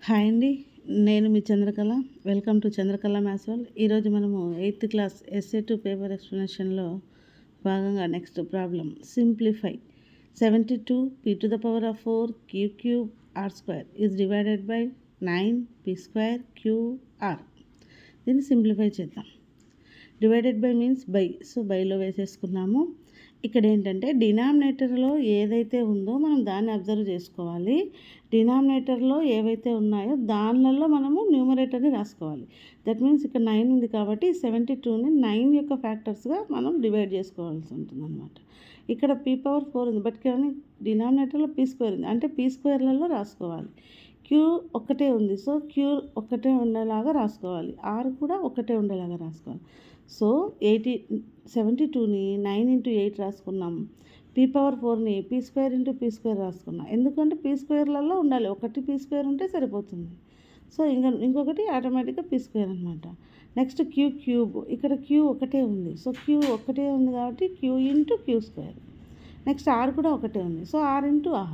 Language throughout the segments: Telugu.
హాయ్ అండి, నేను మీ Chandrakala. Welcome to Chandrakala maths world. ఈరోజు మనము 8th క్లాస్ ఎస్ఏ2 పేపర్ ఎక్స్ప్లెనేషన్లో భాగంగా next problem simplify 72 p⁴ q cube r square is divided by 9 p square q r. దీన్ని సింప్లిఫై చేద్దాం. Divided by means by, so బైలో వేసేసుకున్నాము. ఇక్కడ ఏంటంటే డినామినేటర్లో ఏదైతే ఉందో మనం దాన్ని అబ్జర్వ్ చేసుకోవాలి. డినామినేటర్లో ఏవైతే ఉన్నాయో దానిలలో మనము న్యూమరేటర్ని రాసుకోవాలి. దట్ మీన్స్ ఇక్కడ 9 ఉంది కాబట్టి 72ని 9 యొక్క ఫ్యాక్టర్స్గా మనం డివైడ్ చేసుకోవాల్సి ఉంటుంది అనమాట. ఇక్కడ p⁴ ఉంది, బట్ కానీ డినామినేటర్లో p² ఉంది, అంటే p²లలో రాసుకోవాలి. క్యూ ఒక్కటే ఉంది, సో క్యూ ఒక్కటే ఉండేలాగా రాసుకోవాలి. ఆర్ కూడా ఒక్కటే ఉండేలాగా రాసుకోవాలి. సో 72ని 9 × 8 రాసుకున్నాం. p⁴ని p² × p² రాసుకున్నాం. ఎందుకంటే p²లలో ఉండాలి, ఒకటి p² ఉంటే సరిపోతుంది. సో ఇంకొకటి ఆటోమేటిక్గా p² అనమాట. నెక్స్ట్ క్యూ క్యూబ్, ఇక్కడ క్యూ ఒకటే ఉంది, సో క్యూ ఒకటే ఉంది కాబట్టి q × q². నెక్స్ట్ ఆర్ కూడా ఒకటే ఉంది, so r × r.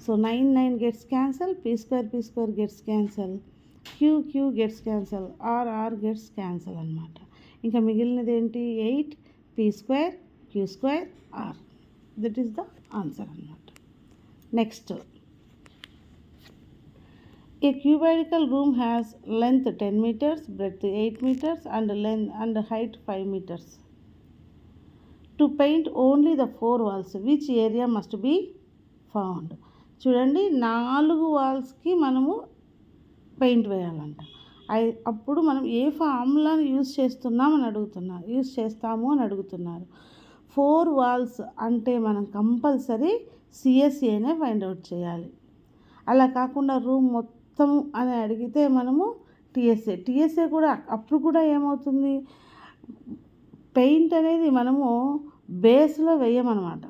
So 9 gets cancel, p² gets cancel, Q gets cancel, r gets cancel అనమాట. ఇంకా మిగిలినది ఏంటి? 8 p² q² r. That is the answer అనమాట. Next, a cuboidical room has length 10 meters, breadth 8 meters and height 5 meters. To paint only the 4 walls, which area must be found. చూడండి, 4 వాల్స్కి మనము పెయింట్ వేయాలంట. అప్పుడు మనం ఏ ఫార్ములాని యూజ్ చేస్తాము అని అడుగుతున్నారు. 4 వాల్స్ అంటే మనం కంపల్సరీ సిఎస్ఏనే ఫైండ్ అవుట్ చేయాలి. అలా కాకుండా రూమ్ మొత్తం అని అడిగితే మనము టీఎస్ఏ కూడా అప్పుడు కూడా ఏమవుతుంది, పెయింట్ అనేది మనము బేస్లో వేయమన్నమాట.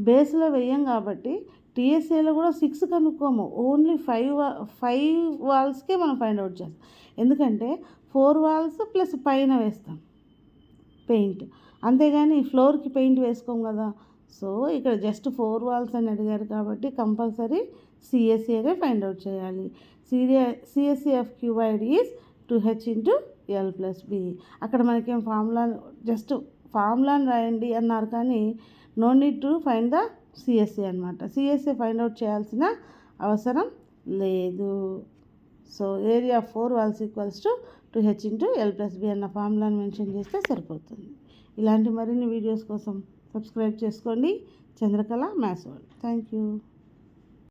బేస్లో వేయం కాబట్టి టీఎస్ఏలో కూడా 6 కనుక్కోము, ఓన్లీ 5 వాల్స్కే మనం ఫైండ్ అవుట్ చేస్తాం. ఎందుకంటే 4 వాల్స్ ప్లస్ పైన వేస్తాం పెయింట్, అంతేగాని ఫ్లోర్కి పెయింట్ వేసుకోం కదా. సో ఇక్కడ జస్ట్ 4 వాల్స్ అని అడిగారు కాబట్టి కంపల్సరీ సిఎస్ఏనే ఫైండ్ అవుట్ చేయాలి. CSA of cuboid is 2h × l + b. అక్కడ మనకేం జస్ట్ ఫార్ములాని రాయండి అన్నారు, కానీ no need to find the CSA అనమాట. సిఎస్ఏ ఫైండ్ అవుట్ చేయాల్సిన అవసరం లేదు. So area of 4 walls = 2h × l + b అన్న ఫార్ములాని మెన్షన్ చేస్తే సరిపోతుంది. ఇలాంటి మరిన్ని వీడియోస్ కోసం సబ్స్క్రైబ్ చేసుకోండి Chandrakala maths world. Thank you.